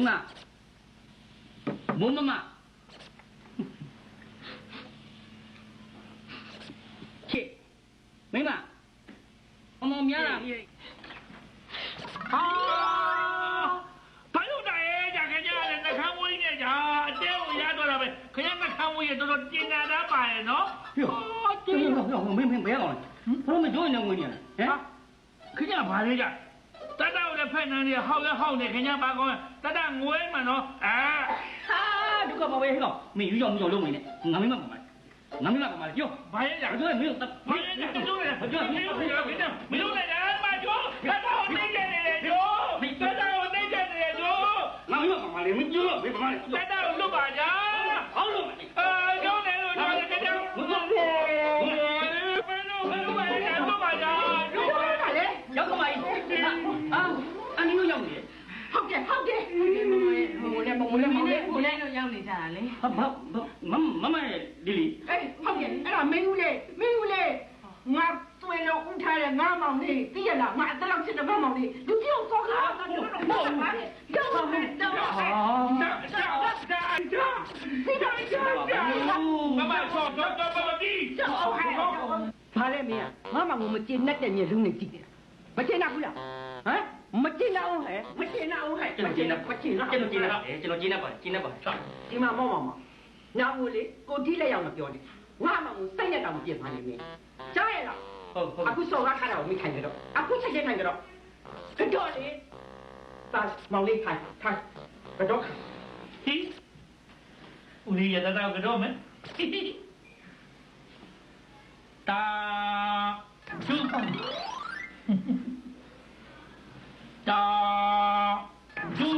妈，我妈妈，切，没嘛，我冇面了。啊！朋友大爷家看家的那看我一年家，这我家多少呗？可人那看我也都说din干的白喏。哟，没了，我都没叫人家问你了，哎，可人白人家。大家我来派那里好的好的，人家把我大家我嘛喏，哎，啊，这个宝贝个，没有六million，俺没嘛干嘛？俺没嘛干嘛？哟，白人家，这个没有，白人家这种人，没有人家嘛就，大家我内奸的就，大家我内奸的就，俺没嘛干嘛的，没有，没干嘛的，大家我六把家，好六把的，有那个人家，我说要干嘛？啊，你又要你？ဟုတ်တယ်ဟိုလည်းရောက်နေကြတာလေမမလီလီအေးဟုတ်တယ်အဲ့ဒါမင်းဦးလေးငါသွေးလုံးဦးထားတဲ့ငါမောင်လေးသိရလားငါအတလောက်ချစ်တဲ့မောင်လေးလူကြီးကိုစောကားတာတို့တော့ပါလေရောက်ပါမယ်တော့ပါမယ်မမဆောတော့ဒီဘာလဲမင်းငါမောင်ကိုမကျေနပ်တဲ့မျိုးလုံးနဲ့ကြည့်တယ်မကျေနပ်ဘူးလားဟမ်မကျေနပ်အောင်ဟဲ့မကျေနပ်အောင်ဟဲ့ကျွန်တော်ကျေနပ်ပါဒီမှာမောင်နာဘူးလေကိုတီးလက်ရောက်မပြောနဲ့ငါမောင်ကိုစိတ်နဲ့တောင်မပြစ်ပါနဲ့မင်းကြားရလားဟုတ်အခုစော်ကားထားတာကိုမိခိုင်ကြတော့အခုချက်ချင်းခိုင်ကြတော့ကတော့လေတာမောင်လေးခိုင်ကတော့ဟီဦးလေးရတာကတော့မယ်တာကျူတာကျူ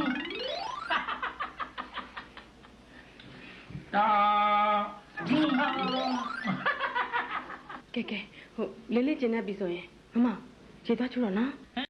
တာကျူကဲဟိုလေးလေးကျင်နေပြီဆိုရင်မမခြေသားချိုးတော့နော်